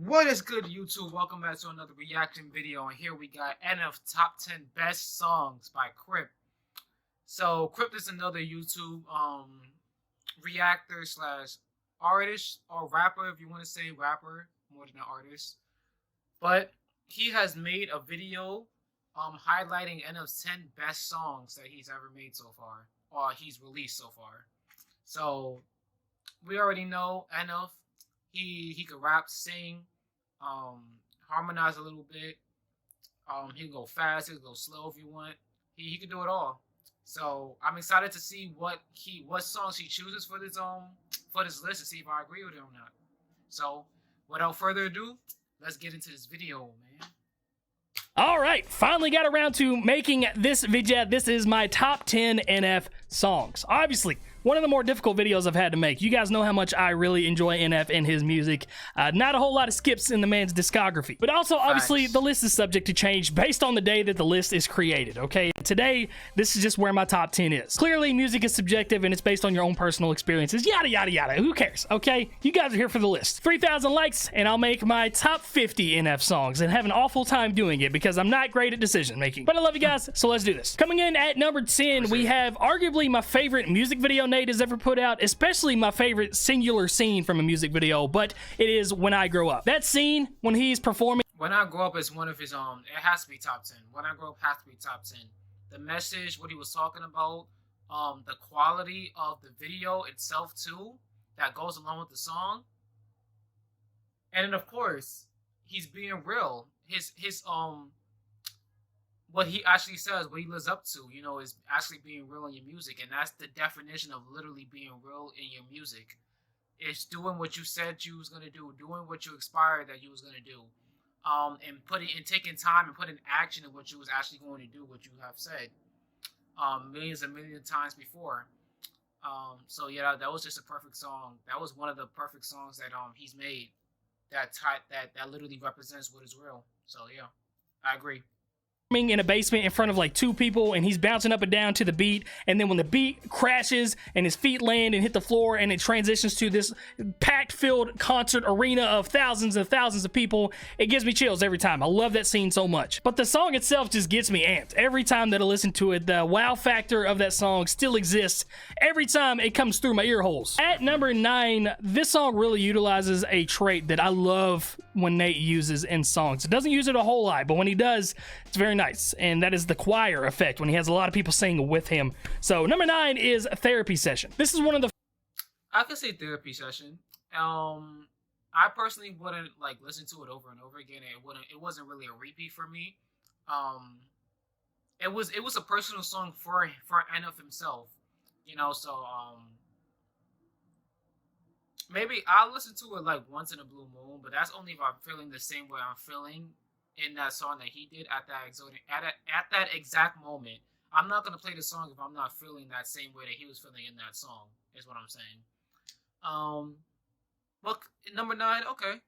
What is good, YouTube? Welcome back to another reaction video, and here we got NF Top 10 Best Songs by Crypt. So Crypt is another YouTube reactor slash artist or rapper, if you want to say rapper more than an artist. But he has made a video highlighting NF's 10 best songs that he's ever made so far, or he's released so far. So we already know NF. He could rap, sing, harmonize a little bit. He can go fast, he can go slow if you want. He can do it all. So I'm excited to see what songs he chooses for this list to see if I agree with it or not. So without further ado, let's get into this video, man. All right, finally got around to making this video. This is my top 10 NF songs. Obviously, one of the more difficult videos I've had to make. You guys know how much I really enjoy NF and his music. Not a whole lot of skips in the man's discography. But also, obviously, the list is subject to change based on the day that the list is created, okay? Today, this is just where my top 10 is. Clearly, music is subjective and it's based on your own personal experiences. Yada, yada, yada. Who cares, okay? You guys are here for the list. 3,000 likes and I'll make my top 50 NF songs and have an awful time doing it because I'm not great at decision making. But I love you guys, so let's do this. Coming in at number 10, we have arguably my favorite music video Nate has ever put out, especially my favorite singular scene from a music video, but it is When I Grow Up. That scene, when he's performing When I Grow Up is one of his it has to be top 10. When I Grow Up has to be top 10. The message, what he was talking about, the quality of the video itself too, that goes along with the song. And then of course, he's being real. His what he actually says, what he lives up to, you know, is actually being real in your music. And that's the definition of literally being real in your music. It's doing what you said you was gonna do, doing what you inspired that you was gonna do. And taking time and putting action in what you was actually going to do, what you have said millions and millions of times before. So yeah, that was just a perfect song. That was one of the perfect songs that he's made that literally represents what is real. So yeah, I agree. In a basement in front of like two people and he's bouncing up and down to the beat, and then when the beat crashes and his feet land and hit the floor and it transitions to this packed filled concert arena of thousands and thousands of people, it gives me chills every time. I love that scene so much. But the song itself just gets me amped every time that I listen to it. The wow factor of that song still exists every time it comes through my ear holes. At number 9, this song really utilizes a trait that I love when Nate uses in songs. It doesn't use it a whole lot, but when he does, it's very nice, and that is the choir effect when he has a lot of people singing with him. So number 9 is Therapy Session. This is one of the I could say Therapy Session. I personally wouldn't like listen to it over and over again. It wasn't really a repeat for me. It was a personal song for NF himself, you know. So maybe I'll listen to it like once in a blue moon, but that's only if I'm feeling the same way I'm feeling in that song that he did at that exact moment. I'm not gonna play the song if I'm not feeling that same way that he was feeling in that song, is what I'm saying. Look, number 9, okay.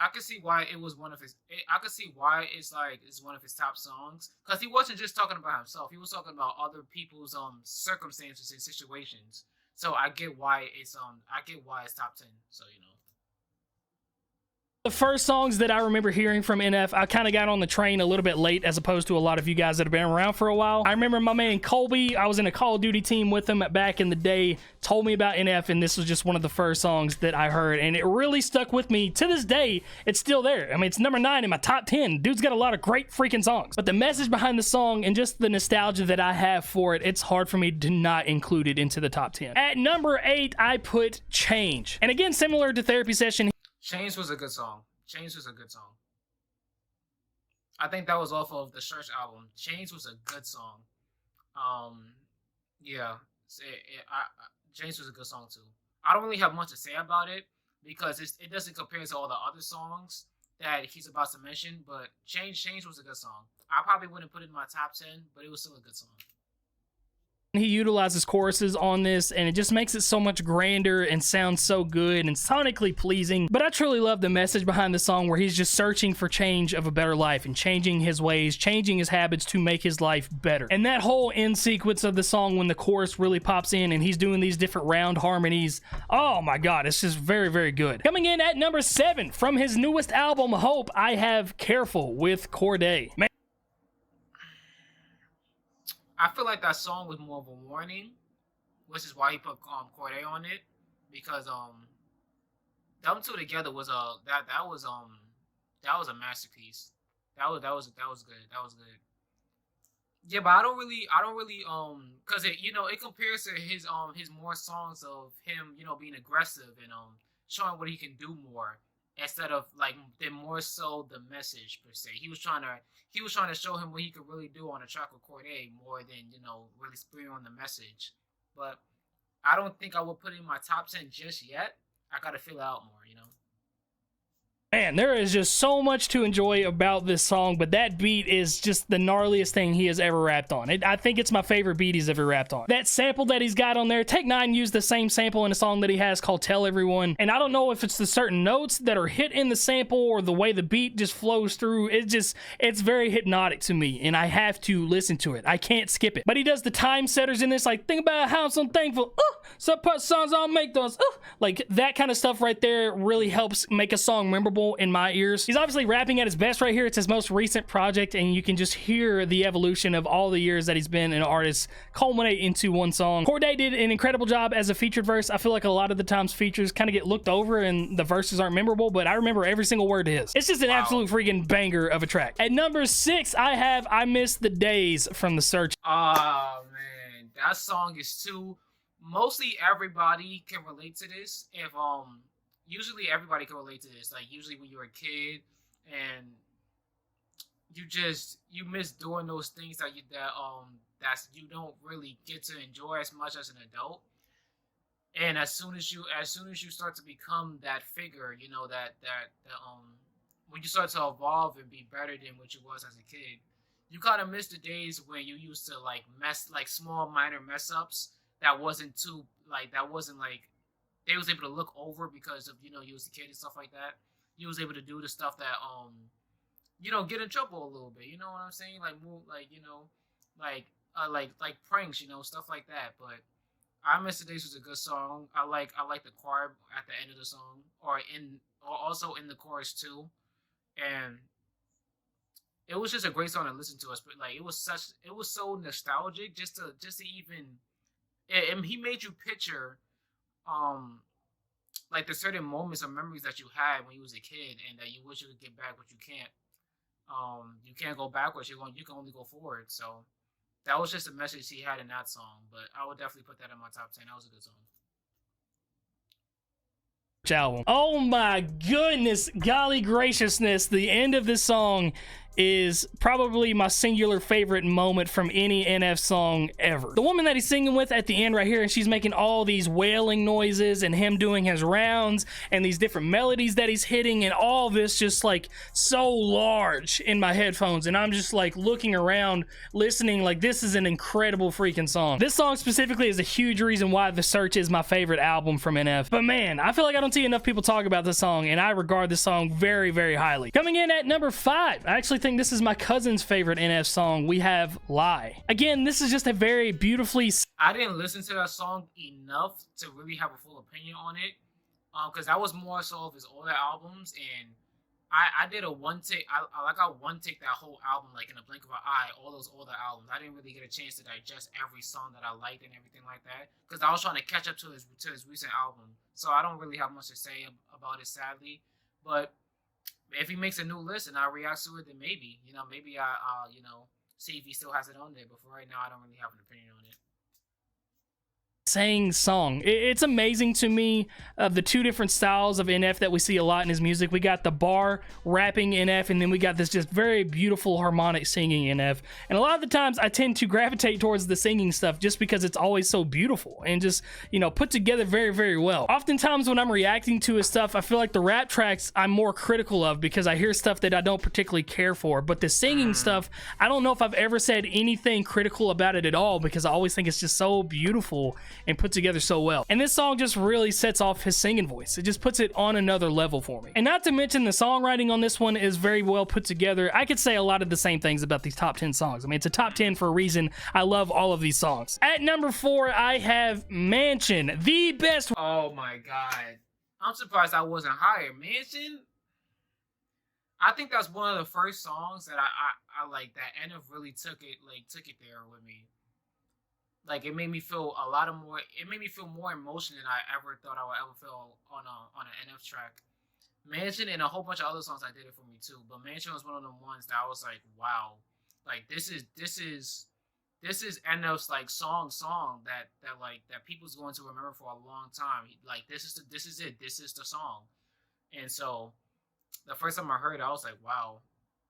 I can see why it was one of his I can see why it's one of his top songs. Because he wasn't just talking about himself, he was talking about other people's circumstances and situations. So I get why it's top 10. So you know. The first songs that I remember hearing from NF, I kind of got on the train a little bit late as opposed to a lot of you guys that have been around for a while. I remember my man Colby, I was in a Call of Duty team with him back in the day, told me about NF, and this was just one of the first songs that I heard, and it really stuck with me. To this day, it's still there. I mean, it's number 9 in my top 10. Dude's got a lot of great freaking songs. But the message behind the song and just the nostalgia that I have for it, it's hard for me to not include it into the top 10. At number 8, I put Change. And again, similar to Therapy Session, Change was a good song. Change was a good song. I think that was off of the Church album. Change was a good song. Yeah, Change was a good song too. I don't really have much to say about it because it doesn't compare to all the other songs that he's about to mention. But Change was a good song. I probably wouldn't put it in my top 10, but it was still a good song. He utilizes choruses on this, and it just makes it so much grander and sounds so good and sonically pleasing. But I truly love the message behind the song, where he's just searching for change of a better life and changing his ways, changing his habits to make his life better. And that whole end sequence of the song, when the chorus really pops in and he's doing these different round harmonies, oh my god, it's just very, very good. Coming in at number 7 from his newest album, Hope, I have Careful with Cordae. Man, I feel like that song was more of a warning, which is why he put Cordae on it, because them two together was that was a masterpiece. That was good. That was good. Yeah, but I don't really cause it compares to his more songs of him, being aggressive and showing what he can do more, instead of like than more so the message per se. He was trying to show him what he could really do on a track with Cordae more than really spring on the message. But I don't think I would put it in my top 10 just yet. I gotta feel it out more. man, there is just so much to enjoy about this song, but that beat is just the gnarliest thing he has ever rapped on. I think it's my favorite beat he's ever rapped on. That sample that he's got on there, Tech Nine used the same sample in a song that he has called Tell Everyone, and I don't know if it's the certain notes that are hit in the sample or the way the beat just flows through. It's very hypnotic to me, and I have to listen to it. I can't skip it. But he does the time setters in this, like, think about how I'm so thankful. Some songs I'll make those. Like, that kind of stuff right there really helps make a song memorable in my ears. He's obviously rapping at his best right here. It's his most recent project, and you can just hear the evolution of all the years that he's been an artist culminate into one song. Cordae did an incredible job as a featured verse. I feel like a lot of the times features kind of get looked over and the verses aren't memorable, but I remember every single word to his. It's just an absolute freaking banger of a track. At number 6, I have I Miss the Days from The Search. Oh man, that song is too. Mostly everybody can relate to this. Usually everybody can relate to this. Like, usually when you're a kid and you miss doing those things that you don't really get to enjoy as much as an adult. And as soon as you start to become that figure, when you start to evolve and be better than what you was as a kid, you kind of miss the days when you used to like small minor mess ups that wasn't they was able to look over because of you was a kid and stuff like that. You was able to do the stuff that get in trouble a little bit. You know what I'm saying? Like move like pranks, stuff like that. But I Miss the Days was a good song. I like the choir at the end of the song, or also in the chorus too, and it was just a great song to listen to. But like it was so nostalgic just to even. And he made you picture like the certain moments or memories that you had when you was a kid and that you wish you could get back, but you can't. You can't go backwards. You can only go forward. So that was just a message he had in that song. But I would definitely put that in my top 10. That was a good song. Album. Oh my goodness, golly graciousness, the end of this song is probably my singular favorite moment from any NF song ever. The woman that he's singing with at the end right here, and she's making all these wailing noises and him doing his rounds and these different melodies that he's hitting, and all this just like so large in my headphones, and I'm just like looking around listening like this is an incredible freaking song. This song specifically is a huge reason why The Search is my favorite album from NF. But man, I feel like I don't see enough people talk about this song, and I regard this song very, very highly. Coming in at number 5, I actually think this is my cousin's favorite NF song. We have Lie. Again, this is just a very beautifully... I didn't listen to that song enough to really have a full opinion on it, because that was more so of his older albums, and I did a one take. I one take that whole album like in a blink of an eye. All those older albums, I didn't really get a chance to digest every song that I liked and everything like that, because I was trying to catch up to his recent album. So I don't really have much to say about it, sadly. But if he makes a new list and I react to it, then maybe I'll see if he still has it on there. But for right now, I don't really have an opinion on it. sang song. It's amazing to me of the two different styles of NF that we see a lot in his music. We got the bar rapping NF, and then we got this just very beautiful harmonic singing NF. And a lot of the times I tend to gravitate towards the singing stuff just because it's always so beautiful and just, you know, put together very, very well. Oftentimes when I'm reacting to his stuff, I feel like the rap tracks I'm more critical of because I hear stuff that I don't particularly care for. But the singing stuff, I don't know if I've ever said anything critical about it at all because I always think it's just so beautiful and put together so well. And this song just really sets off his singing voice. It just puts it on another level for me. And not to mention the songwriting on this one is very well put together. I could say a lot of the same things about these top 10 songs. I mean, it's a top 10 for a reason. I love all of these songs. At number 4, I have Mansion, the best. Oh my God. I'm surprised I wasn't higher. Mansion? I think that's one of the first songs that I like that NF really took it there with me. Like it made me feel more emotion than I ever thought I would ever feel on an NF track. Mansion and a whole bunch of other songs I did it for me too. But Mansion was one of the ones that I was like, wow, like this is NF's like song that people's going to remember for a long time. Like this is the song. And so the first time I heard it, I was like, wow,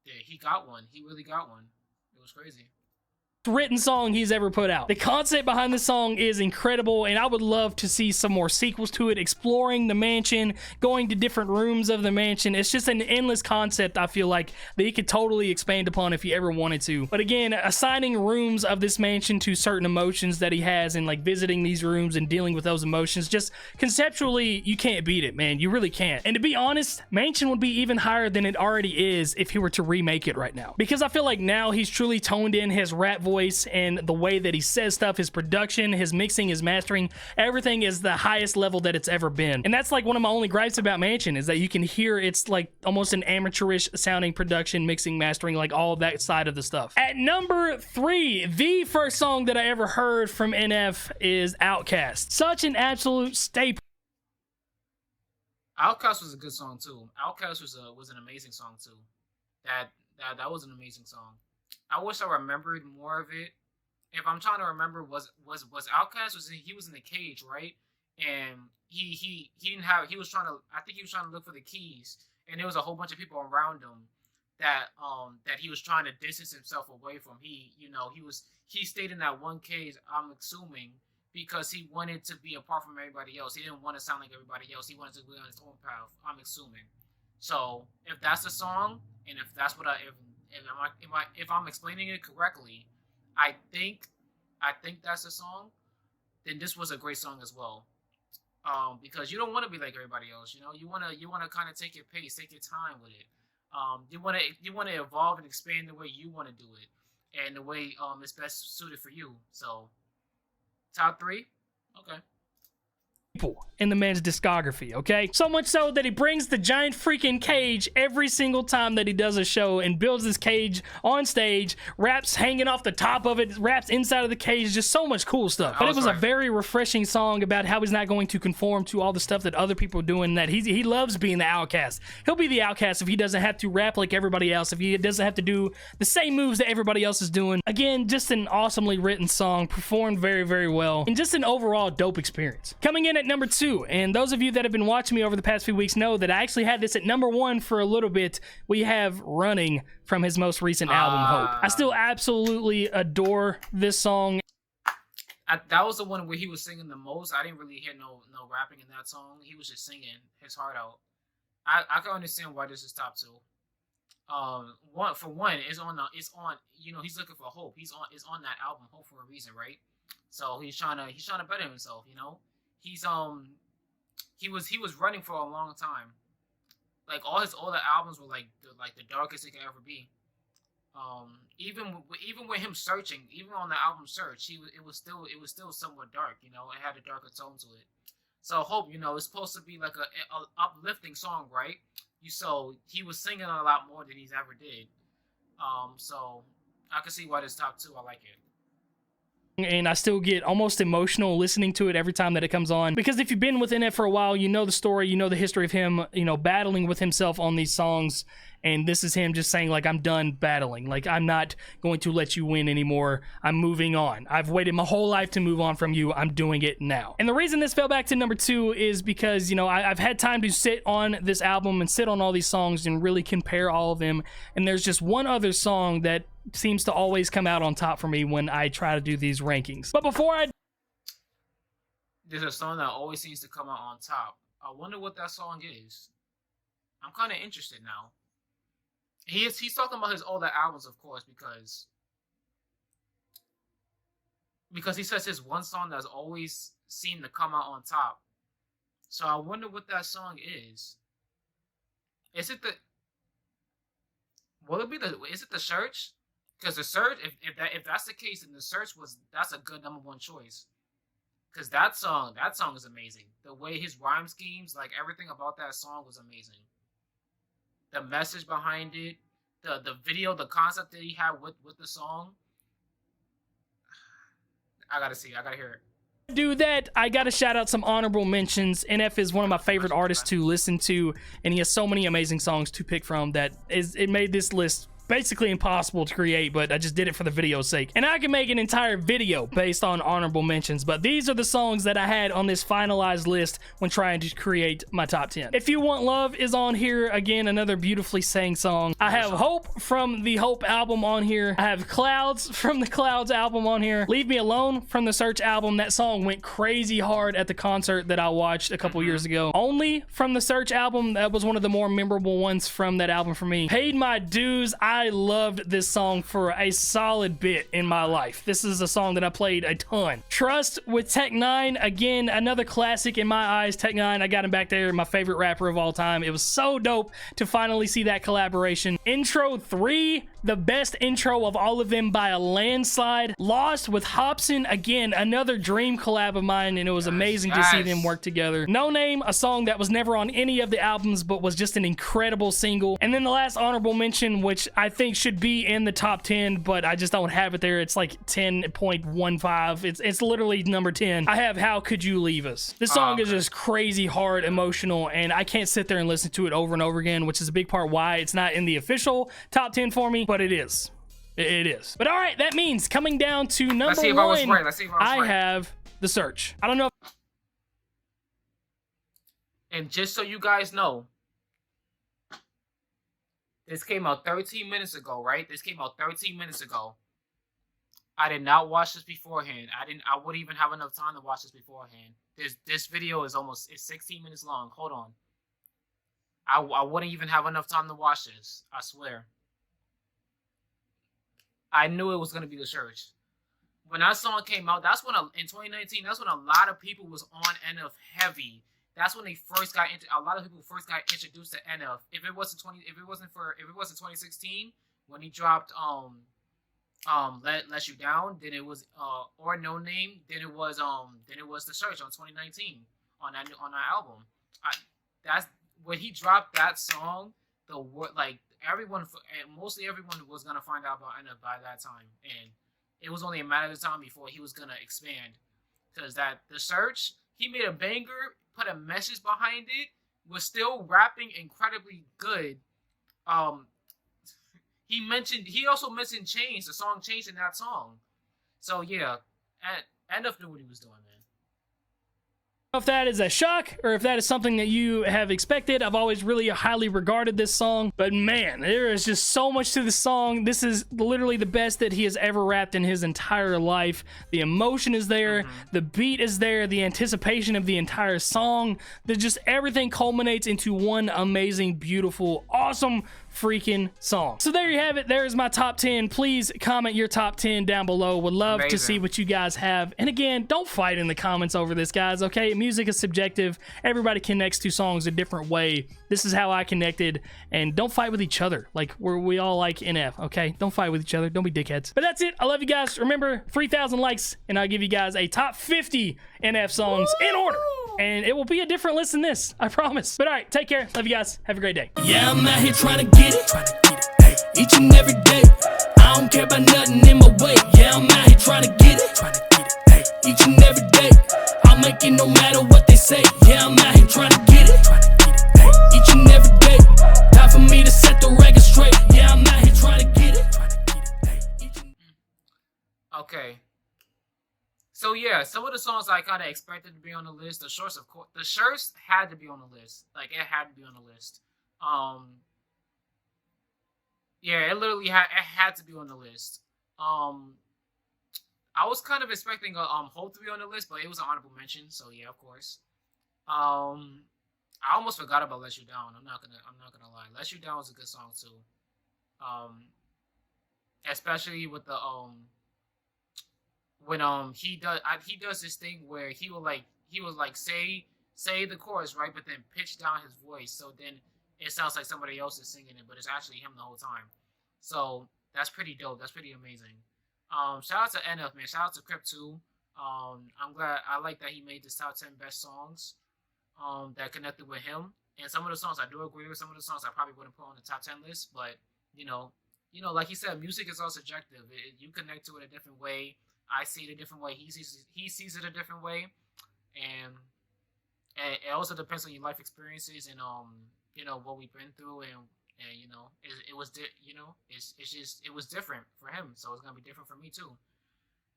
yeah, he got one. He really got one. It was crazy. Written song he's ever put out. The concept behind the song is incredible, and I would love to see some more sequels to it, exploring the mansion, going to different rooms of the mansion. It's just an endless concept, I feel like, that he could totally expand upon if he ever wanted to. But again, assigning rooms of this mansion to certain emotions that he has and like visiting these rooms and dealing with those emotions, just conceptually, you can't beat it, man. You really can't. And to be honest, Mansion would be even higher than it already is if he were to remake it right now. Because I feel like now he's truly toned in his rap voice and the way that he says stuff, his production, his mixing, his mastering, everything is the highest level that it's ever been. And that's like one of my only gripes about Mansion is that you can hear it's like almost an amateurish sounding production, mixing, mastering, like all of that side of the stuff. At number 3, the first song that I ever heard from NF is Outcast. Such an absolute staple. Outcast was a good song too. Outcast was an amazing song too. That was an amazing song. I wish I remembered more of it. If I'm trying to remember, was Outkast he was in the cage, right? And he didn't have. He was trying to. I think he was trying to look for the keys, and there was a whole bunch of people around him that he was trying to distance himself away from. He stayed in that one cage. I'm assuming because he wanted to be apart from everybody else. He didn't want to sound like everybody else. He wanted to be on his own path. I'm assuming. So if that's the song, and if that's what if I'm explaining it correctly, I think that's a song. Then this was a great song as well. Because you don't want to be like everybody else. You know, you wanna kind of take your pace, take your time with it. You wanna evolve and expand the way you want to do it, and the way it's best suited for you. So, top 3, okay. In the man's discography, okay? So much so that he brings the giant freaking cage every single time that he does a show and builds this cage on stage, raps hanging off the top of it, raps inside of the cage, just so much cool stuff. But it was a very refreshing song about how he's not going to conform to all the stuff that other people are doing, that he loves being the outcast. He'll be the outcast if he doesn't have to rap like everybody else, if he doesn't have to do the same moves that everybody else is doing. Again, just an awesomely written song, performed very, very well, and just an overall dope experience. Coming in at number 2, and those of you that have been watching me over the past few weeks know that I actually had this at number 1 for a little bit. We have Running from his most recent album, Hope. I still absolutely adore this song. That was the one where he was singing the most. I didn't really hear no rapping in that song. He was just singing his heart out. I can understand why this is top 2. It's on he's looking for hope. It's on that album Hope for a reason, right? So he's trying to better himself, you know? He was running for a long time. Like all his older albums were like the darkest it could ever be. Even with him searching, even on the album Search, it was still somewhat dark, you know. It had a darker tone to it. So Hope, you know, it's supposed to be like a uplifting song, right? So he was singing a lot more than he's ever did. So I can see why this top 2. I like it. And I still get almost emotional listening to it every time that it comes on, because if you've been within it for a while, you know the story, you know the history of him, you know, battling with himself on these songs and this is him just saying like, I'm done battling, like I'm not going to let you win anymore, I'm moving on, I've waited my whole life to move on from you, I'm doing it now. And the reason this fell back to number 2 is because, you know, I've had time to sit on this album and sit on all these songs and really compare all of them, and there's just one other song that seems to always come out on top for me when I try to do these rankings. But before I... There's a song that always seems to come out on top. I wonder what that song is. I'm kind of interested now. He's talking about his older albums, of course, because he says his one song that's always seemed to come out on top. So I wonder what that song is. Is it the... Will it be the... Is it The Search? Because The Search, if that's the case, then The Search that's a good number 1 choice. Because that song is amazing. The way his rhyme schemes, like everything about that song was amazing. The message behind it, the video, the concept that he had with the song. I gotta hear it. Do that, I gotta shout out some honorable mentions. NF is one of my favorite artists to listen to, and he has so many amazing songs to pick from that it made this list basically impossible to create, but I just did it for the video's sake. And I can make an entire video based on honorable mentions, but these are the songs that I had on this finalized list when trying to create my top 10. If You Want Love is on here. Again, another beautifully sang song. I have Hope from the Hope album on here. I have Clouds from the Clouds album on here. Leave Me Alone from the Search album. That song went crazy hard at the concert that I watched a couple years ago. Only from the Search album. That was one of the more memorable ones from that album for me. Paid My Dues. I loved this song for a solid bit in my life. This is a song that I played a ton. Trust with Tech 9, again, another classic in my eyes. Tech 9, I got him back there, my favorite rapper of all time. It was so dope to finally see that collaboration. Intro 3, the best intro of all of them by a landslide. Lost with Hobson, again, another dream collab of mine, and it was amazing to see them work together. No Name, a song that was never on any of the albums, but was just an incredible single. And then the last honorable mention, which I think should be in the top 10, but I just don't have it there. It's like 10.15. It's literally number 10. I have How Could You Leave Us. This song is just crazy hard, emotional, and I can't sit there and listen to it over and over again, which is a big part why it's not in the official top 10 for me, but it is. It is. But all right, that means coming down to number 1, Let's see if I was right. I have The Search. I don't know if... And just so you guys know, this came out 13 minutes ago, right? This came out 13 minutes ago. I did not watch this beforehand. I wouldn't even have enough time to watch this beforehand. This video is 16 minutes long. Hold on. I wouldn't even have enough time to watch this. I swear. I knew it was gonna be The Search. When that song came out, that's when in 2019, that's when a lot of people was on NF heavy. That's when they first got into. A lot of people first got introduced to NF. If it wasn't 2016 when he dropped Let You Down, then it was or No Name, then it was The Search on 2019 on that album. That's when he dropped that song. Mostly everyone was gonna find out about NF by that time, and it was only a matter of time before he was gonna expand. Because The Search, he made a banger, put a message behind it, was still rapping incredibly good. He also mentioned Change, the song Change in that song. So yeah, NF knew what he was doing, man. If that is a shock or if that is something that you have expected. I've always really highly regarded this song, but man, there is just so much to this song. This is literally the best that he has ever rapped in his entire life. The emotion is there, the beat is there, the anticipation of the entire song, just everything culminates into one amazing, beautiful, awesome freaking song. So there you have it. There's my top 10. Please comment your top 10 down below. Would love to see what you guys have. And again, don't fight in the comments over this, guys, okay? Music is subjective. Everybody connects to songs a different way. This is how I connected. And don't fight with each other. Like, we all like NF, okay? Don't fight with each other. Don't be dickheads. But that's it. I love you guys. Remember, 3,000 likes, and I'll give you guys a top 50 NF songs in order. And it will be a different list than this, I promise. But all right, take care. Love you guys. Have a great day. Yeah, I'm out here trying to get it, hey, each and every day. I don't care about nothing in my way. Yeah, I'm out here trying to get it, hey, each and every day. I'll make it no matter what they say. Yeah, I'm out here trying to get it, hey, each and every day. Time for me to set the record. So yeah, some of the songs I kind of expected to be on the list. The shirts, of course, the shirts had to be on the list. Like it had to be on the list. Yeah, it had to be on the list. Um, I was kind of expecting Hope to be on the list, but it was an honorable mention. So yeah, of course. I almost forgot about Let You Down. I'm not gonna lie. Let You Down was a good song too. Um, especially with the when he does this thing where he will like say the chorus, right, but then pitch down his voice, so then it sounds like somebody else is singing it, but it's actually him the whole time. So that's pretty dope. That's pretty amazing. Shout out to NF, man. Shout out to Crip too. I'm glad. I like that he made this top 10 best songs. That connected with him. And some of the songs I do agree with. Some of the songs I probably wouldn't put on the top 10 list, but you know, like he said, music is all subjective. You connect to it a different way. I see it a different way. He sees it a different way, and it also depends on your life experiences and what we've been through, and it was different for him, so it's gonna be different for me too.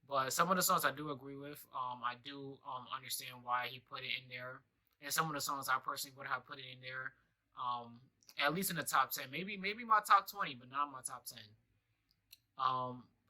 But some of the songs I do agree with. I do understand why he put it in there, and some of the songs I personally would have put it in there. At least in the top 10, maybe my top 20, but not my top 10.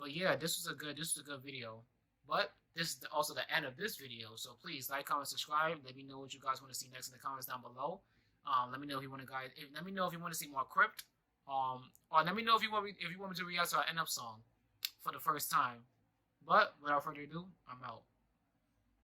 But yeah, this was a good video. But this is also the end of this video. So please like, comment, subscribe. Let me know what you guys want to see next in the comments down below. Let me know if you want to see more Crypt. Or let me know if you want me to react to an NF song for the first time. But without further ado, I'm out.